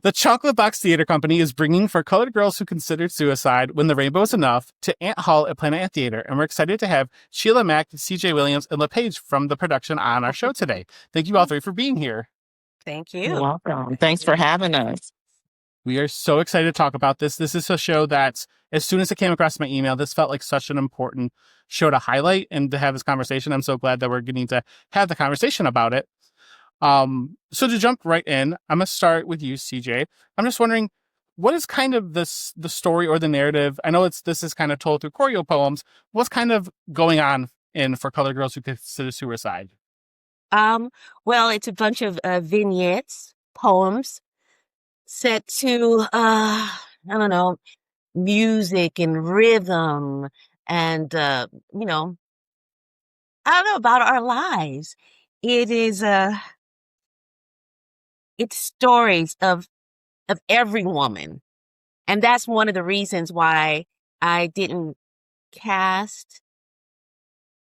The Chocolate Box Theater Company is bringing For Colored Girls Who Considered Suicide When the Rainbow Is Enuf to Ant Hall at Planet Ant Theater, and we're excited to have Sheila Mac, CJ Williams, and LePage from the production on our show today. Thank you all three for being here. Thank you. You're welcome. Thanks for having us. We are so excited to talk about this. This is a show that, as soon as it came across my email, this felt like such an important show to highlight and to have this conversation. I'm so glad that we're getting to have the conversation about it. So to jump right in, I'm going to start with you, CJ. I'm just wondering, what is kind of the story or the narrative? I know this is kind of told through choreo poems. What's kind of going on in For Colored Girls Who Consider Suicide? Well, it's a bunch of vignettes, poems, set to, I don't know, music and rhythm and, I don't know, about our lives. It is, it's stories of every woman. And that's one of the reasons why I didn't cast,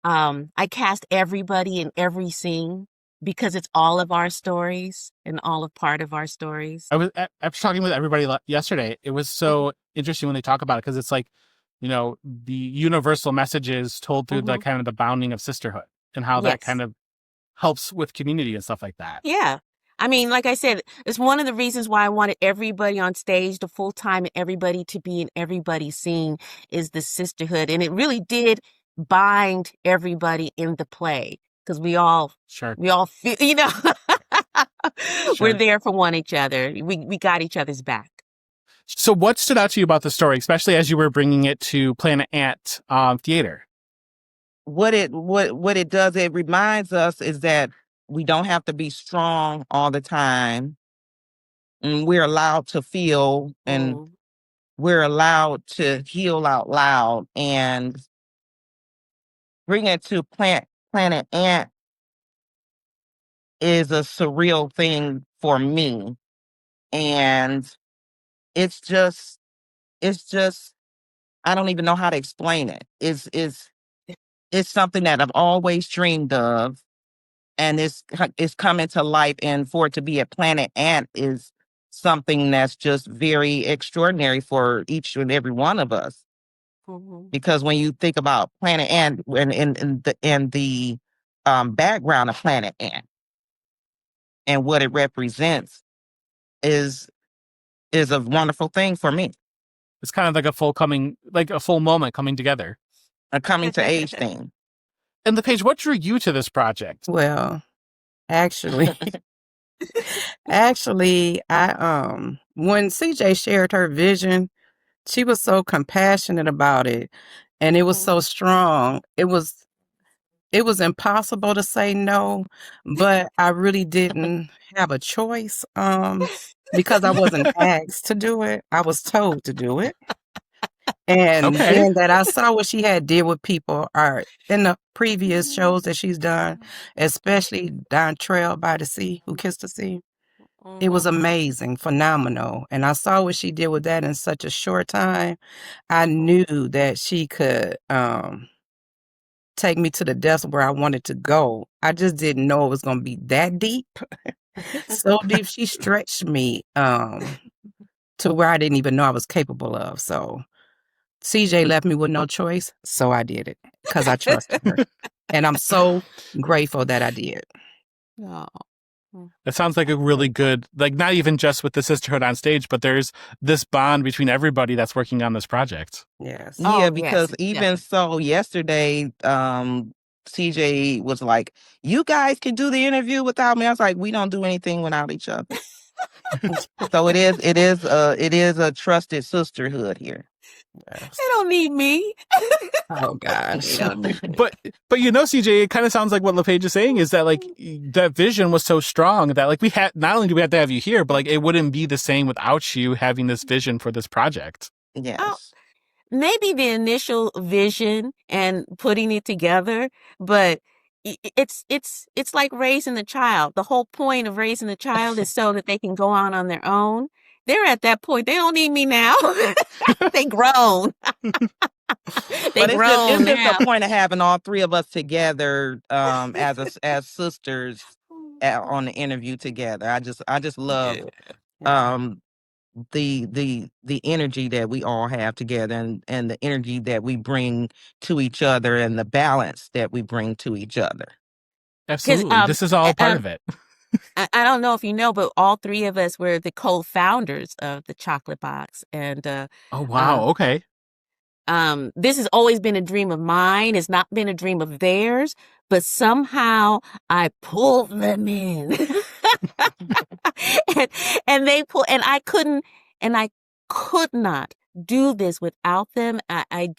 I cast everybody in every scene, because it's all of our stories and all of part of our stories. After talking with everybody yesterday, it was so interesting when they talk about it, because it's like, the universal messages told through the kind of the bounding of sisterhood and how that kind of helps with community and stuff like that. Yeah. I mean, like I said, it's one of the reasons why I wanted everybody on stage, the full time, and everybody to be in everybody's scene is the sisterhood. And it really did bind everybody in the play, because we all feel, we're there for one each other. We got each other's back. So what stood out to you about the story, especially as you were bringing it to Planet Ant Theater? What it does, it reminds us is that we don't have to be strong all the time. And we're allowed to feel, and we're allowed to heal out loud. And bring it to Planet Ant is a surreal thing for me. And it's just, I don't even know how to explain it. It's something that I've always dreamed of, and it's coming to life. And for it to be at Planet Ant is something that's just very extraordinary for each and every one of us. Because when you think about Planet Ant and the background of Planet Ant and what it represents is a wonderful thing for me. It's kind of like a full moment coming together. A coming to age thing. And LePage, what drew you to this project? Well, actually, I when CJ shared her vision, she was so compassionate about it, and it was so strong. It was impossible to say no, but I really didn't have a choice because I wasn't asked to do it. I was told to do it. And then that I saw what she had did with people in the previous shows that she's done, especially Down Trail by the Sea, Who Kissed the Sea. It was amazing, phenomenal. And I saw what she did with that in such a short time. I knew that she could take me to the depths where I wanted to go. I just didn't know it was going to be that deep. So deep, she stretched me to where I didn't even know I was capable of. So CJ left me with no choice, so I did it because I trusted her. And I'm so grateful that I did. Oh. It sounds like a really good, not even just with the sisterhood on stage, but there's this bond between everybody that's working on this project. Yes. Yeah, because even so, yesterday, CJ was like, "You guys can do the interview without me." I was like, "We don't do anything without each other." So it is a trusted sisterhood here. They don't need me. Oh gosh. But CJ, it kind of sounds like what LePage is saying is that that vision was so strong that we had, not only do we have to have you here, but it wouldn't be the same without you having this vision for this project. Yes. Oh, maybe the initial vision and putting it together, but it's like raising a child. The whole point of raising a child is so that they can go on their own. They're at that point. They don't need me now. They grown. But it's just the point of having all three of us together as sisters on the interview together. I just love the energy that we all have together, and the energy that we bring to each other, and the balance that we bring to each other. Because Absolutely. This is all part of it. I don't know if you know, but all three of us were the co-founders of the Chocolate Box, and Oh, wow. Okay. this has always been a dream of mine. It's not been a dream of theirs, but somehow I pulled them in. and, and they pull, and I could not do this without them. I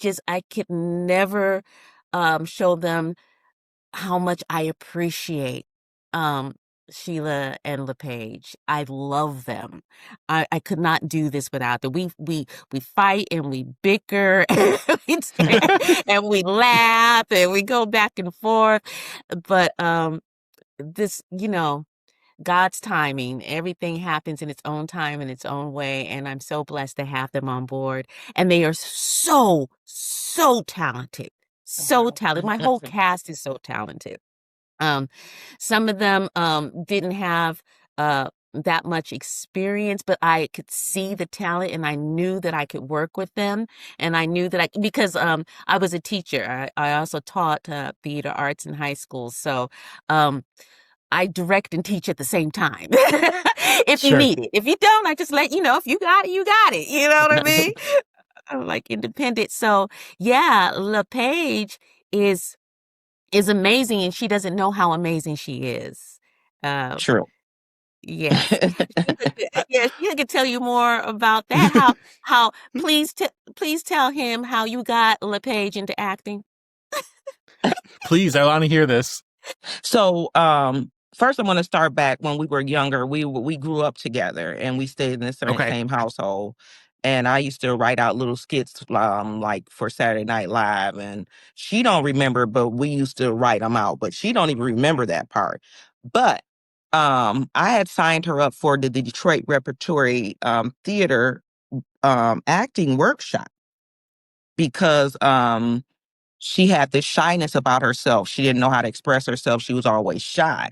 could never show them how much I appreciate um Sheila and LePage. I love them. I could not do this without them. We fight and we bicker and we laugh and we go back and forth. But this, God's timing, everything happens in its own time, in its own way, and I'm so blessed to have them on board. And they are so talented. So talented. My whole cast is so talented. Some of them didn't have that much experience, but I could see the talent, and I knew that I could work with them. And I knew that because I was a teacher. I also taught theater arts in high school. So I direct and teach at the same time. If you Sure. need it. If you don't, I just let you know. If you got it, you got it. You know what I mean? I'm like independent. So yeah, LePage is amazing, and she doesn't know how amazing she is. True. Yes. Sheila can tell you more about that. How please tell him how you got LePage into acting. Please, I want to hear this. So, first I want to start back when we were younger. We grew up together, and we stayed in the same household. And I used to write out little skits, like for Saturday Night Live. And she don't remember, but we used to write them out. But she don't even remember that part. But I had signed her up for the Detroit Repertory Theater acting workshop because she had this shyness about herself. She didn't know how to express herself. She was always shy.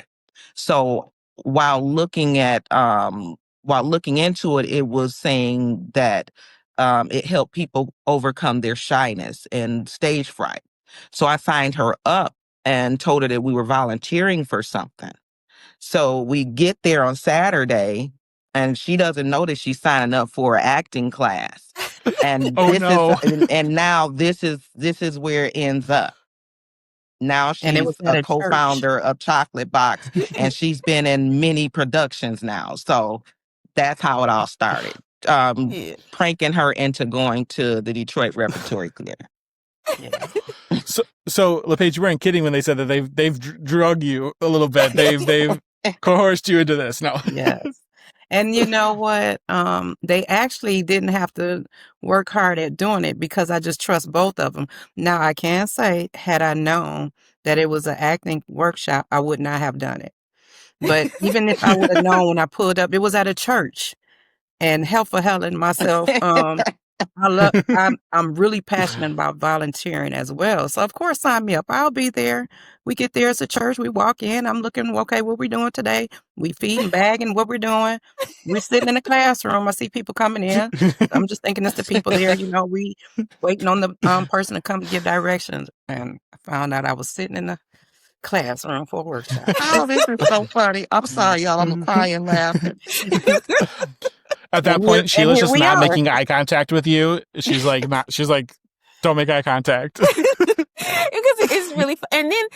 So while looking into it, it was saying that it helped people overcome their shyness and stage fright. So I signed her up and told her that we were volunteering for something. So we get there on Saturday, and she doesn't know that she's signing up for an acting class. And Oh, no. and now this is where it ends up. Now And it she's was at a a church. co-founder of Chocolate Box, and she's been in many productions now. So that's how it all started. Yeah. Pranking her into going to the Detroit Repertory Theater. Yeah. So LePage, you weren't kidding when they said that they've drug you a little bit. They've coerced you into this. No. Yes. And you know what? They actually didn't have to work hard at doing it because I just trust both of them. Now, I can say, had I known that it was an acting workshop, I would not have done it. But even if I would have known when I pulled up, it was at a church. And hell for Helen myself, I'm really passionate about volunteering as well. So of course, sign me up. I'll be there. We get there as a church. We walk in. I'm looking, okay, what we doing today? We feeding, bagging, what we're doing. We're sitting in the classroom. I see people coming in. I'm just thinking it's the people there. We waiting on the person to come to give directions. And I found out I was sitting in the classroom for a workshop. Oh, this is so funny. I'm sorry, y'all. I'm crying laughing. At that And point, Sheila's here just we not are. making eye contact with you. She's like, don't make eye contact. Because it's really fun. And then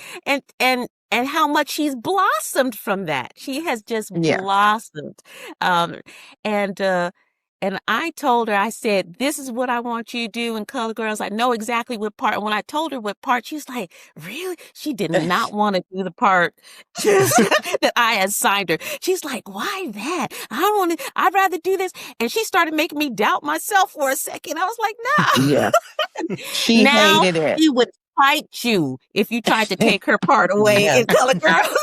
and how much she's blossomed from that. She has just Yeah. blossomed. And I told her, I said, this is what I want you to do in Color Girls. I know exactly what part. And when I told her what part, she's like, really? She did not want to do the part that I had signed her. She's like, why that? I'd rather do this. And she started making me doubt myself for a second. I was like, no. Yeah. She Now hated it. she would fight you if you tried to take her part away Yeah. in Color Girls.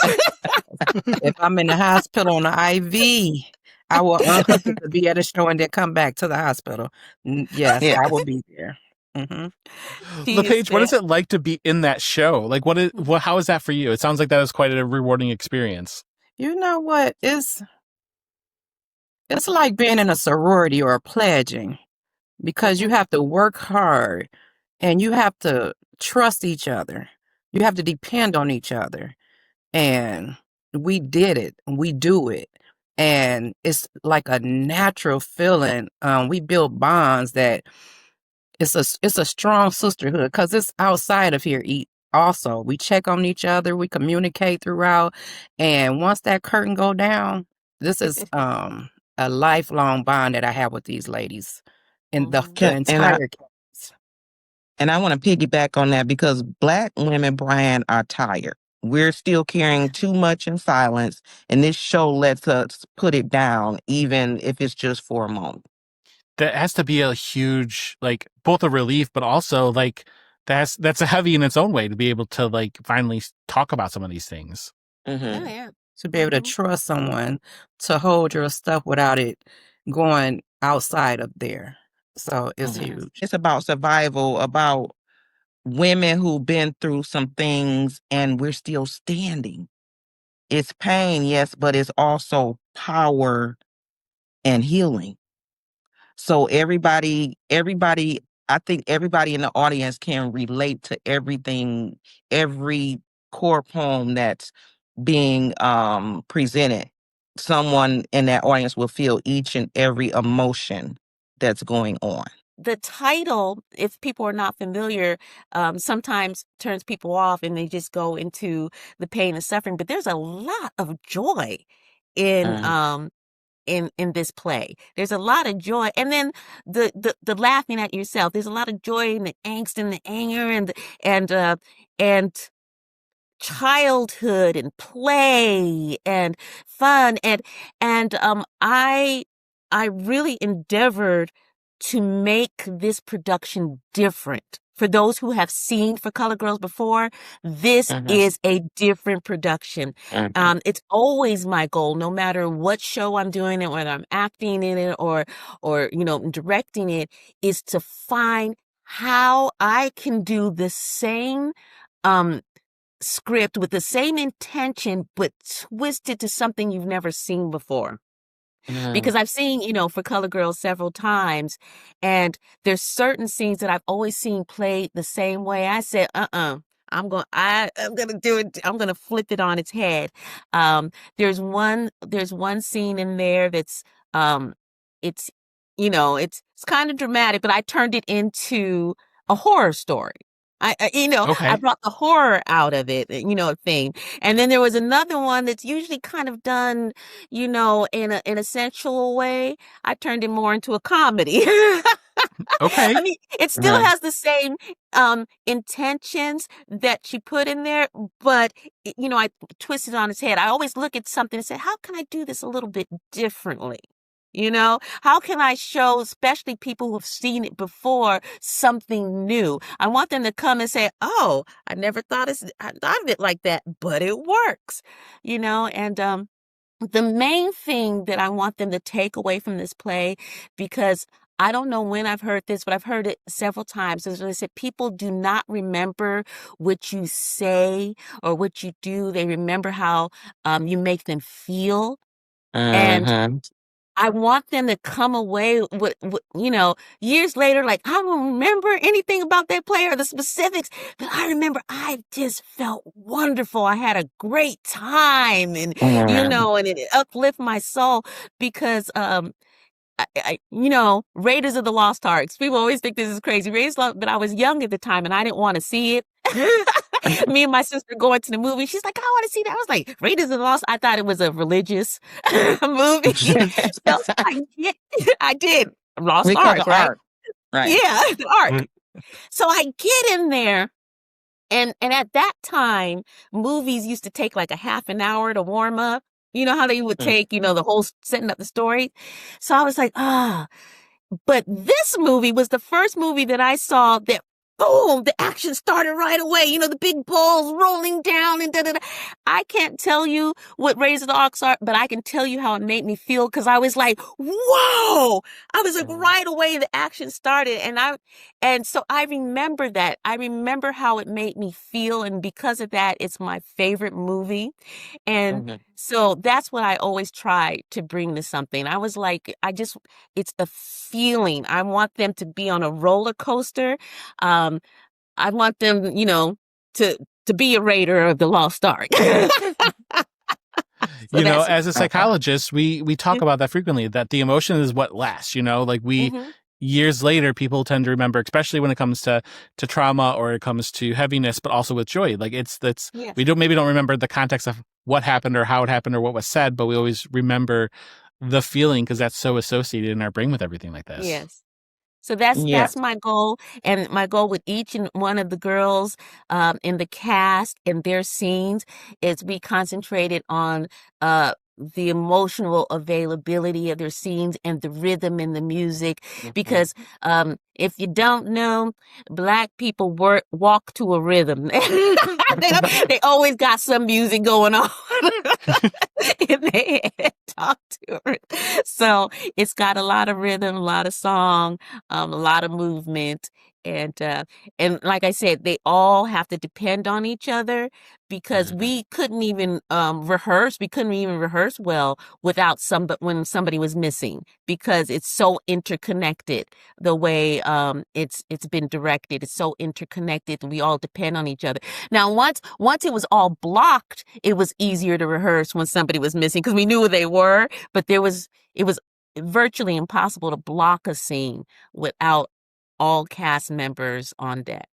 If I'm in the hospital on the IV, I will unhook it to be at a show and then come back to the hospital. Yes, Yeah. I will be there. Mm-hmm. LePage, what is it like to be in that show? Like, how is that for you? It sounds like that is quite a rewarding experience. You know what? It's like being in a sorority or a pledging, because you have to work hard and you have to trust each other. You have to depend on each other. And we did it. We do it. And it's like a natural feeling. We build bonds that it's a strong sisterhood because it's outside of here. Also, we check on each other. We communicate throughout. And once that curtain go down, this is a lifelong bond that I have with these ladies in the Can, and I entire case. and I want to piggyback on that because Black women, Brian, are tired. We're still carrying too much in silence, and this show lets us put it down, even if it's just for a moment. That has to be a huge, like, both a relief, but also like that's a heavy in its own way to be able to like finally talk about some of these things. Oh, yeah. To be able to trust someone to hold your stuff without it going outside of there. So it's huge. It's about survival, about women who've been through some things and we're still standing. It's pain, yes, but it's also power and healing. So everybody, I think everybody in the audience can relate to everything, every core poem that's being presented. Someone in that audience will feel each and every emotion that's going on. The title, if people are not familiar, sometimes turns people off and they just go into the pain and suffering. But there's a lot of joy in in this play. There's a lot of joy, and then the laughing at yourself. There's a lot of joy in the angst and the anger and childhood and play and fun and I really endeavored to make this production different. For those who have seen For Color Girls before, this is a different production. It's always my goal, no matter what show I'm doing it, whether I'm acting in it or directing it, is to find how I can do the same script with the same intention, but twisted to something you've never seen before. Because I've seen, For Color Girls several times, and there's certain scenes that I've always seen played the same way. I said, I'm gonna do it. I'm gonna flip it on its head. There's one scene in there that's it's it's kind of dramatic, but I turned it into a horror story. I Okay. brought the horror out of it, thing. And then there was another one that's usually kind of done, in a sensual way. I turned it more into a comedy. Okay. I mean, it still has the same intentions that she put in there, but I twisted it on its head. I always look at something and say, how can I do this a little bit differently? How can I show, especially people who've seen it before, something new? I want them to come and say, oh, I never thought of it like that, but it works, and the main thing that I want them to take away from this play, because I don't know when I've heard this, but I've heard it several times, is when they said people do not remember what you say or what you do. They remember how you make them feel. And I want them to come away with, years later, like, I don't remember anything about that play or the specifics, but I remember I just felt wonderful. I had a great time and, and it uplifted my soul because, Raiders of the Lost Ark. People always think this is crazy. But I was young at the time and I didn't want to see it. Me and my sister going to the movie. She's like, I want to see that. I was like, Raiders of the Lost. I thought it was a religious movie. So I did. Lost Ark, right? Right. Yeah, the Ark. So I get in there. And at that time, movies used to take like a half an hour to warm up. You know how they would take, the whole setting up the story. So I was like, but this movie was the first movie that I saw that boom, the action started right away. You know, the big balls rolling down and da-da-da. I can't tell you what Raise the Ox are, but I can tell you how it made me feel because I was like, whoa! I was like, right away the action started. And so I remember that. I remember how it made me feel. And because of that, it's my favorite movie. And so that's what I always try to bring to something. I was like, it's the feeling. I want them to be on a roller coaster. I want them, you know, to be a raider of the Lost Ark. So you know, as a psychologist, we talk Yeah. about that frequently, that the emotion is what lasts, you know, like Mhm. years later, people tend to remember, especially when it comes to trauma or it comes to heaviness, but also with joy. Like that's, Yes. we maybe don't remember the context of what happened or how it happened or what was said, but we always remember the feeling because that's so associated in our brain with everything like this. Yes. So that's my goal, and my goal with each and one of the girls in the cast and their scenes is we concentrated on the emotional availability of their scenes and the rhythm and the music. Because if you don't know, Black people walk to a rhythm. They always got some music going on in their head, talk to it. So it's got a lot of rhythm, a lot of song, a lot of movement. And like I said, they all have to depend on each other because we couldn't even rehearse. We couldn't even rehearse well without when somebody was missing, because it's so interconnected. The way it's been directed, it's so interconnected. We all depend on each other. Now, once it was all blocked, it was easier to rehearse when somebody was missing because we knew who they were. But it was virtually impossible to block a scene without all cast members on deck.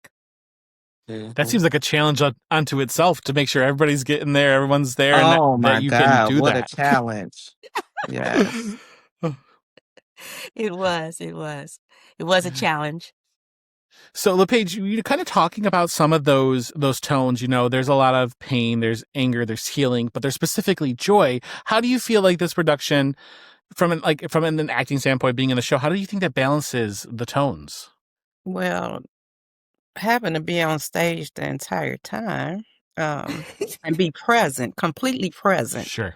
That seems like a challenge unto itself to make sure everybody's getting there, everyone's there, and Oh my that you God, can do what that. a challenge. Yes. It was a challenge. So, LePage, you're kind of talking about some of those tones. You know, there's a lot of pain, there's anger, there's healing, but there's specifically joy. How do you feel like this production, from an acting standpoint, being in the show, how do you think that balances the tones? Well, having to be on stage the entire time, and be present, completely present, Sure.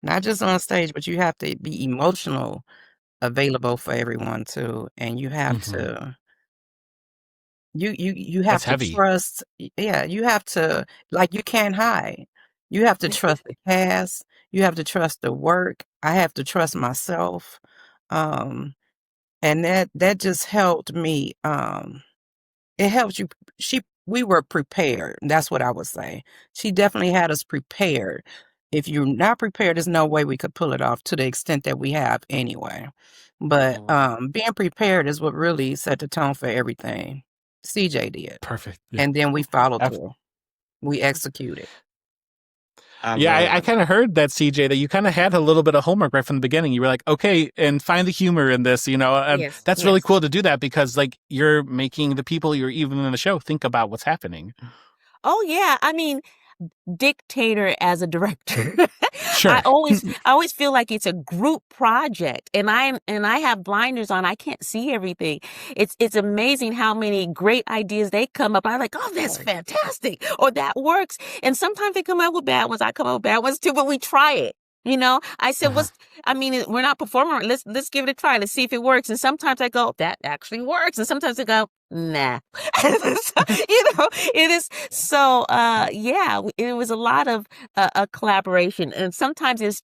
not just on stage, but you have to be emotional available for everyone too, and you have to you have That's to heavy. trust. Yeah, you have to, like, you can't hide. You have to trust the cast. You have to trust the work. I have to trust myself, and that just helped me. It helps you. We were prepared. That's what I would say. She definitely had us prepared. If you're not prepared, there's no way we could pull it off to the extent that we have anyway. But being prepared is what really set the tone for everything. CJ did. Perfect. And then we followed through. We executed. I kind of heard that, CJ, that you kind of had a little bit of homework right from the beginning. You were like, okay, and find the humor in this, you know. Yes, that's really cool to do that because, like, you're making the people you're even in the show think about what's happening. Oh yeah, I mean, dictator as a director. Sure. I always feel like it's a group project, and I have blinders on. I can't see everything. It's amazing how many great ideas they come up. I'm like, oh, that's fantastic, or that works. And sometimes they come up with bad ones. I come up with bad ones too, but we try it. You know, I said, we're not performing. Let's give it a try. Let's see if it works. And sometimes I go, that actually works. And sometimes I go, nah. So, it is. So, it was a lot of a collaboration. And sometimes it was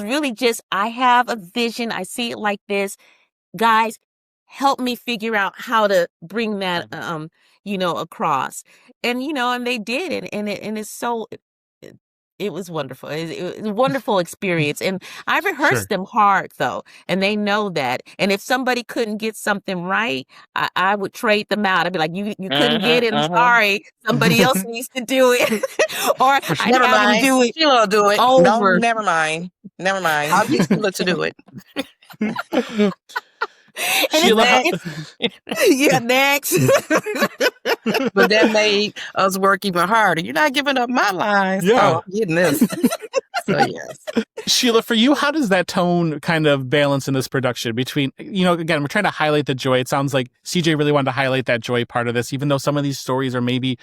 really just, I have a vision. I see it like this. Guys, help me figure out how to bring that, across. And, and they did. And it's so... It was wonderful. It was a wonderful experience. And I rehearsed them hard, though, and they know that. And if somebody couldn't get something right, I would trade them out. I'd be like, you couldn't get it. I'm sorry. Somebody else needs to do it. Or I'd Never have them mind. do it Sheila will do it. over. No, never mind. I'll get Sheila to do it. And Sheila, yeah, next. But that made us work even harder. You're not giving up my lines. Yeah. Oh, I'm getting this. So, yes. Sheila, for you, how does that tone kind of balance in this production between, again, we're trying to highlight the joy. It sounds like CJ really wanted to highlight that joy part of this, even though some of these stories are maybe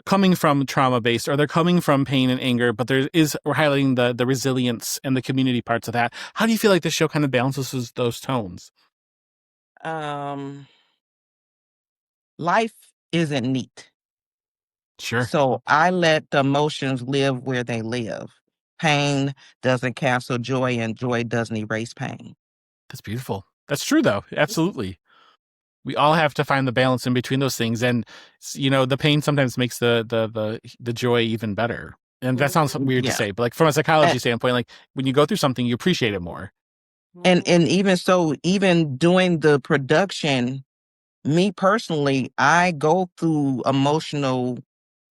coming from trauma based or they're coming from pain and anger, but we're highlighting the resilience and the community parts of that. How do you feel like the show kind of balances those tones? Life isn't neat. Sure. So I let the emotions live where they live. Pain doesn't cancel joy, and joy doesn't erase pain. That's beautiful. That's true, though. Absolutely. We all have to find the balance in between those things, and the pain sometimes makes the joy even better. And that sounds weird to say, but like from a psychology standpoint, like when you go through something, you appreciate it more. And even so, even doing the production, me personally, I go through emotional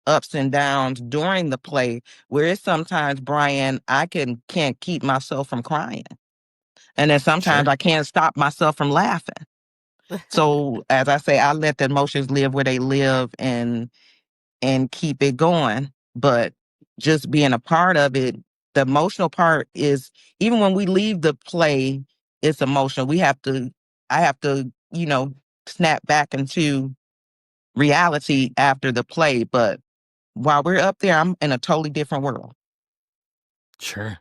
ups and downs during the play, where it's sometimes, Brian, I can't keep myself from crying. And then sometimes Sure. I can't stop myself from laughing. So as I say, I let the emotions live where they live and keep it going. But just being a part of it, the emotional part is, even when we leave the play, it's emotional. I have to, snap back into reality after the play. But while we're up there, I'm in a totally different world. Sure.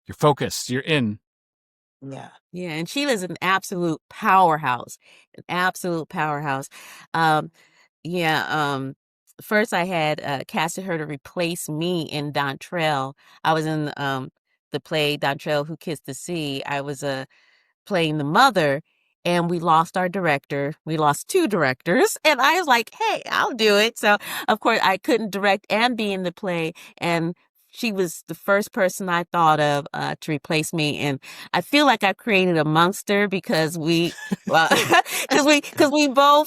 You're focused. You're in. Yeah. Yeah, and Sheila's an absolute powerhouse. An absolute powerhouse. First I had casted her to replace me in Dontrell. I was in the play Dontrell Who Kissed the Sea. I was playing the mother, and we lost our director. We lost two directors, and I was like, hey, I'll do it. So of course I couldn't direct and be in the play, and she was the first person I thought of to replace me. And I feel like I created a monster because we both,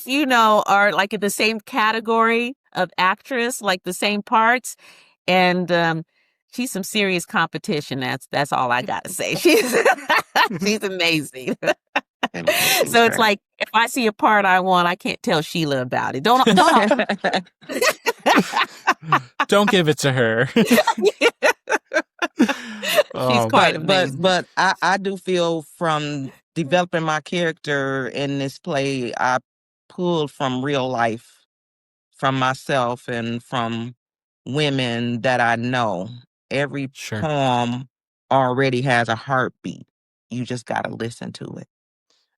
are like in the same category of actress, like the same parts. And she's some serious competition. That's all I gotta say. She's amazing. So it's like, if I see a part I want, I can't tell Sheila about it. Don't Don't give it to her. She's quite amazing. But I do feel, from developing my character in this play, I pulled from real life, from myself and from women that I know. Every Sure. poem already has a heartbeat. You just got to listen to it.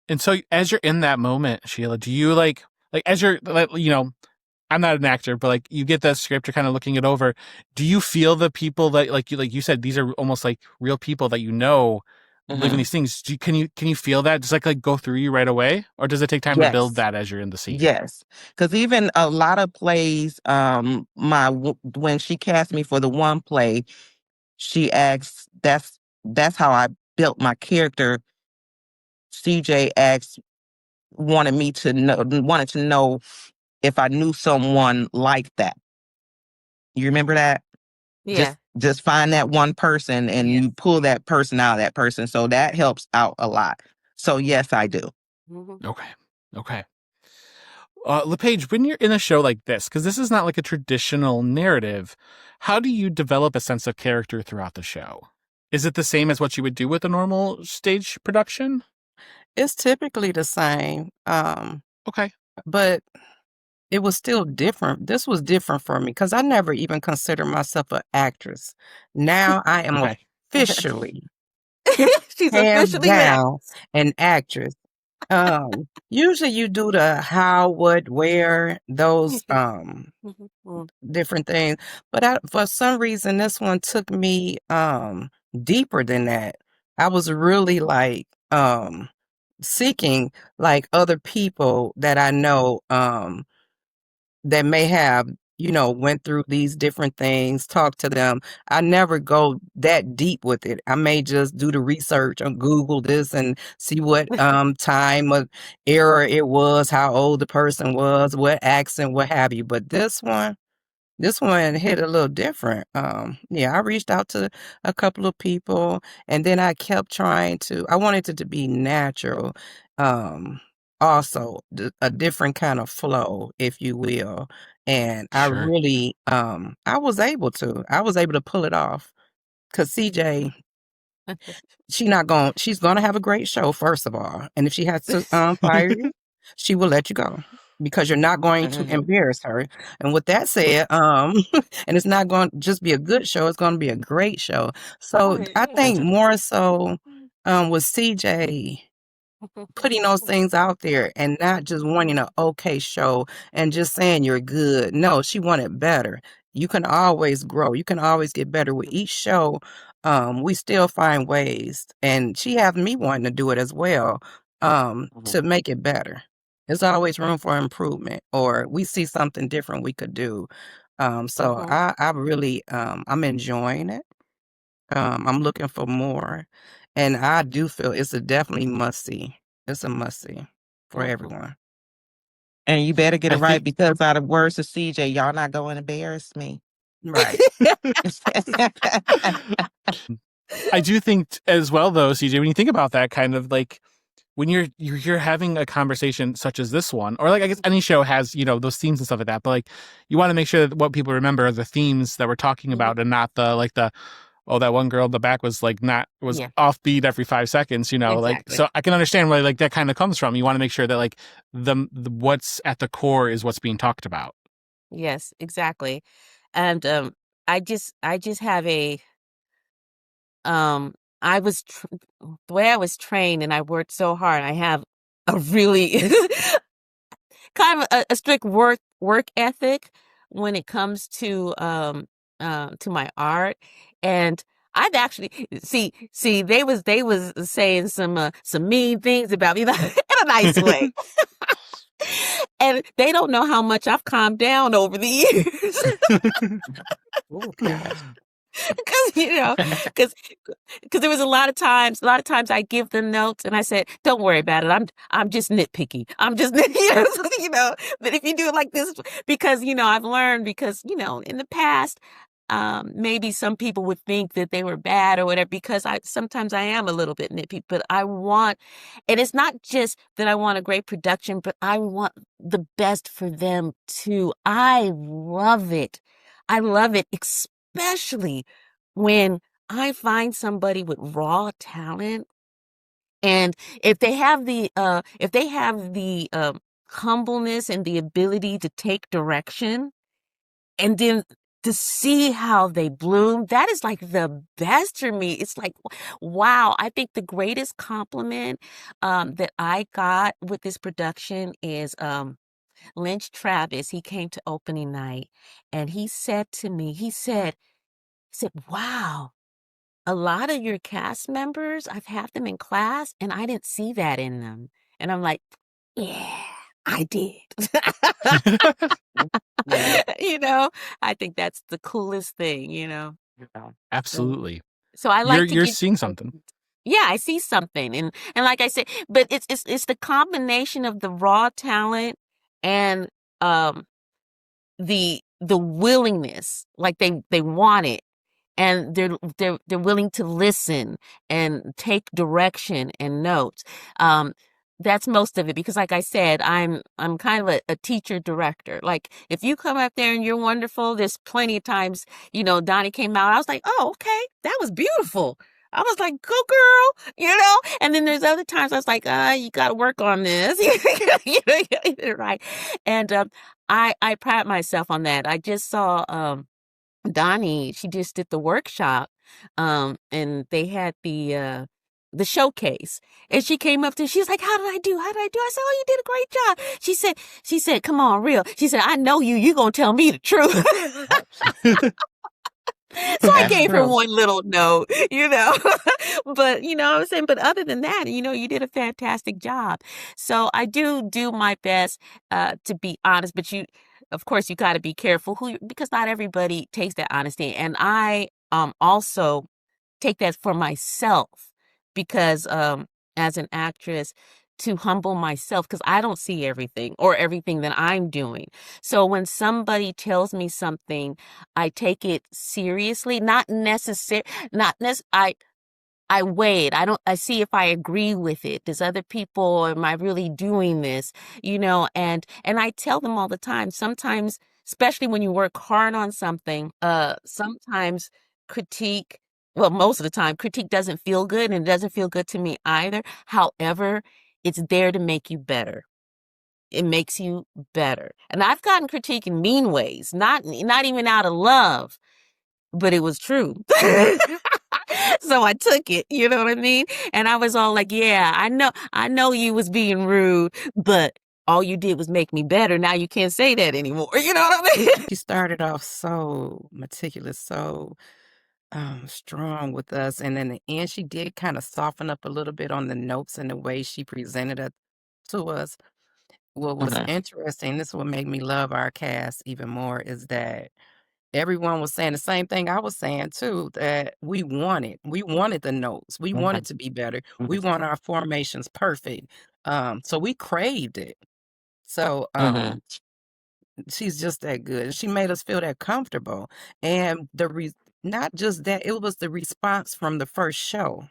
And so as you're in that moment, Sheila, do you like as you're, I'm not an actor, but like you get that script, you're kind of looking it over. Do you feel the people that like you said, these are almost like real people that living these things? Can you feel that? Does like go through you right away, or does it take time to build that as you're in the scene? Yes, because even a lot of plays, when she cast me for the one play, she asked. That's how I built my character. CJ wanted to know if I knew someone like that. You remember that? Yeah. Just find that one person and you pull that person out of that person. So that helps out a lot. So yes, I do. Mm-hmm. Okay. LePage, when you're in a show like this, because this is not like a traditional narrative, how do you develop a sense of character throughout the show? Is it the same as what you would do with a normal stage production? It's typically the same. Okay. But it was still different. This was different for me because I never even considered myself an actress. Now I am officially, She's hands officially down, an actress. Usually you do the how, what, where, those different things. But for some reason, this one took me deeper than that. I was really like seeking like other people that I know that may have, went through these different things, talk to them. I never go that deep with it. I may just do the research on Google this and see what time of era it was, how old the person was, what accent, what have you. But this one hit a little different. I reached out to a couple of people, and then I kept I wanted it to be natural. also a different kind of flow, if you will. And I Sure. really, I was able to pull it off because CJ, she's gonna have a great show, first of all. And if she has to fire you, she will let you go because you're not going to embarrass her. And with that said, and it's not going to just be a good show, it's going to be a great show. So I think more so with CJ putting those things out there and not just wanting an okay show and just saying you're good. No, she wanted better. You can always grow. You can always get better with each show. We still find ways, and she has me wanting to do it as well, to make it better. There's always room for improvement, or we see something different we could do. So I really, I'm enjoying it. I'm looking for more, and I do feel it's a definitely must see. It's a must see for everyone. And you better get I it right think because out of words of CJ, y'all not going to embarrass me. Right. I do think as well, though, CJ, when you think about that kind of like when you're having a conversation such as this one, or like I guess any show has, you know, those themes and stuff like that, but like you want to make sure that what people remember are the themes that we're talking about and not the oh, that one girl in the back was like was offbeat every 5 seconds, you know, like, so I can understand where like that kind of comes from. You want to make sure that like the what's at the core is what's being talked about. Yes, exactly. And I just have a I was the way I was trained, and I worked so hard. I have a really kind of a strict work ethic when it comes to my art. And I've actually see they was saying some mean things about me in a nice way. And they don't know how much I've calmed down over the years. Because there was a lot of times I give them notes and I said, don't worry about it. I'm just nitpicky. I'm just but if you do it like this, because I've learned, because in the past, maybe some people would think that they were bad or whatever, because sometimes I am a little bit nitpicky, but and it's not just that I want a great production, but I want the best for them too. I love it. Especially when I find somebody with raw talent, and if they have the humbleness and the ability to take direction, and then to see how they bloom, that is like the best for me. It's like, wow. I think the greatest compliment that I got with this production is Lynch Travis. He came to opening night, and he said to me, he said, wow, a lot of your cast members, I've had them in class and I didn't see that in them. And I'm like, yeah, I did. I think that's the coolest thing. Absolutely. So I like you're seeing something. Yeah, I see something. And like I said, but it's the combination of the raw talent and the willingness, like they want it, and they're willing to listen and take direction and notes. That's most of it, because like I said, I'm kind of a teacher director. Like, if you come up there and you're wonderful, there's plenty of times, Donnie came out, I was like, oh, okay, that was beautiful. I was like, go girl, and then there's other times I was like, you got to work on this. Right. And I pride myself on that. I just saw Donnie, she just did the workshop, and they had the showcase, and she came up to, she's like, how did I do? I said, oh, you did a great job. She said, come on, real. She said, I know you gonna tell me the truth. So I gave her one little note, but I was saying, but other than that, you did a fantastic job. So I do my best to be honest, but of course, you got to be careful because not everybody takes that honesty. And I also take that for myself, because as an actress, to humble myself, because I don't see everything or everything that I'm doing. So when somebody tells me something, I take it seriously, not necessary, not necessarily. I weigh it. I see if I agree with it. Does other people, am I really doing this? And I tell them all the time, sometimes, especially when you work hard on something, sometimes critique, well, most of the time, critique doesn't feel good, and it doesn't feel good to me either. However, it's there to make you better. It makes you better. And I've gotten critique in mean ways, not even out of love, but it was true. So I took it, you know what I mean? And I was all like, yeah, I know you was being rude, but all you did was make me better. Now you can't say that anymore. You know what I mean? She started off so meticulous, so strong with us, and in the end, she did kind of soften up a little bit on the notes and the way she presented it to us. What was Mhm. interesting, this is what made me love our cast even more, is that everyone was saying the same thing I was saying too, that we wanted the notes. We wanted to be better. We want our formations perfect. So we craved it. So Mhm. she's just that good. She made us feel that comfortable. And not just that, it was the response from the first show.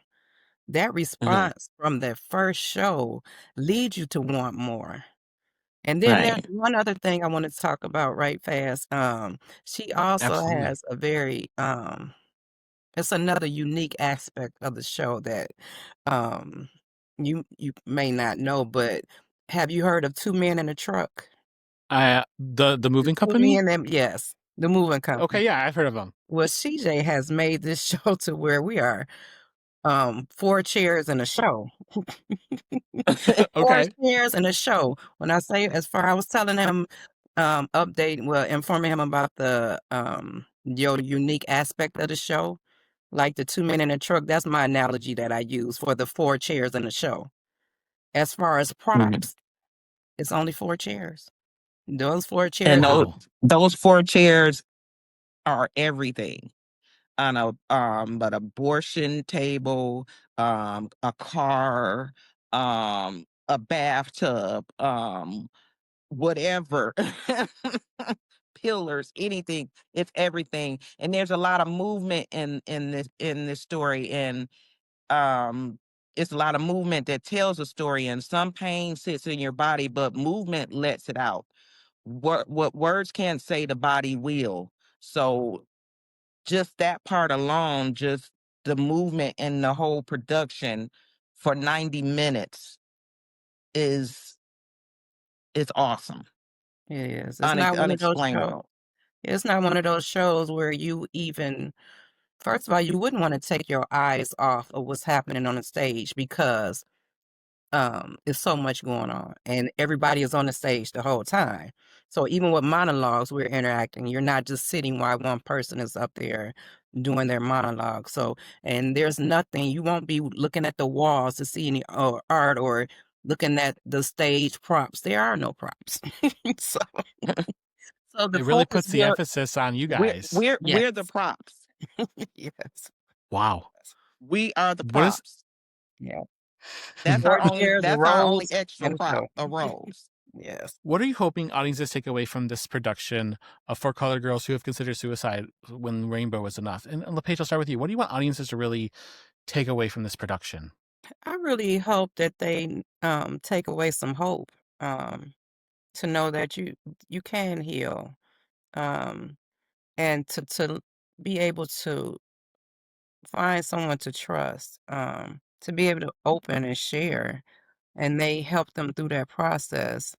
That Mhm. response from that first show leads you to want more. And then there's Right. one other thing I wanted to talk about right fast. She also Absolutely. has a very it's another unique aspect of the show that um you may not know, but have you heard of Two Men in a Truck? The The moving two company? men that yes, the moving company. Okay, yeah, I've heard of them. Well, CJ has made this show to where we are four chairs in a show. Four Okay. chairs in a show. When I say as far I was telling him informing him about the your unique aspect of the show, like the two men in a truck, that's my analogy that I use for the four chairs in the show. As far as Mhm. props, it's only four chairs. Those four And chairs is Wow. those four chairs are everything. On an abortion table, a car, a bathtub, whatever. Pillars, anything. It's everything. And there's a lot of movement in this story. And um it's a lot of movement that tells a story, and some pain sits in your body, but movement lets it out. What words can't say, the body will. So just that part alone, just the movement and the whole production for 90 minutes is awesome. it is. It's not one of those shows. Unexplainable. It's not one of those shows where you even first of all, you wouldn't want to take your eyes off of what's happening on the stage because there's so much going on and everybody is on the stage the whole time. So even with monologues, we're interacting. You're not just sitting while one person is up there doing their monologue. So, and there's nothing, you won't be looking at the walls to see any art or looking at the stage props. There are no props. so, so the It really focus puts the will, emphasis on you We're guys. we're yes, we're the props. yes, Wow. We are the What is props. yeah. That's our Four only chairs, a that's our only rose, extra and a prop, show. a rose. Yes. what are you hoping audiences take away from this production of For Colored Girls Who Have Considered Suicide When Rainbow Was Enough? And LePage, I'll start with you. What do you want audiences to really take away from this production? I really hope that they take away some hope to know that you can heal um, and to be able to find someone to trust, to be able to open and share, and they help them through that process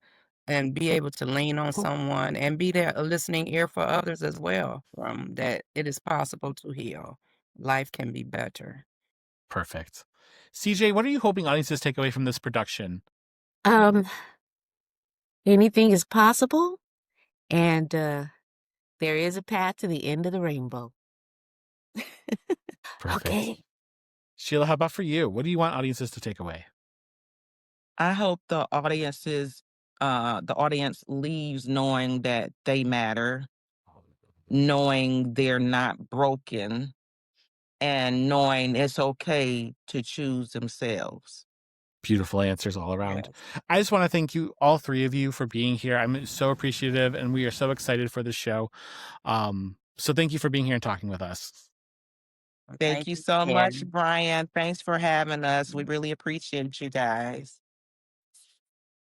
and be able to lean on someone and be there a listening ear for others as well. That it is possible to heal. Life can be better. Perfect. CJ, what are you hoping audiences take away from this production? Um, Anything is possible, and there is a path to the end of the rainbow. Perfect. Okay. Sheila, how about for you? What do you want audiences to take away? I hope the audience leaves knowing that they matter, knowing they're not broken, and knowing it's okay to choose themselves. Beautiful answers all around. Yes. I just want to thank you, all three of you, for being here. I'm so appreciative, and we are so excited for the show. So thank you for being here and talking with us. Thank you so Jen. much, Brian. Thanks for having us. We really appreciate you guys.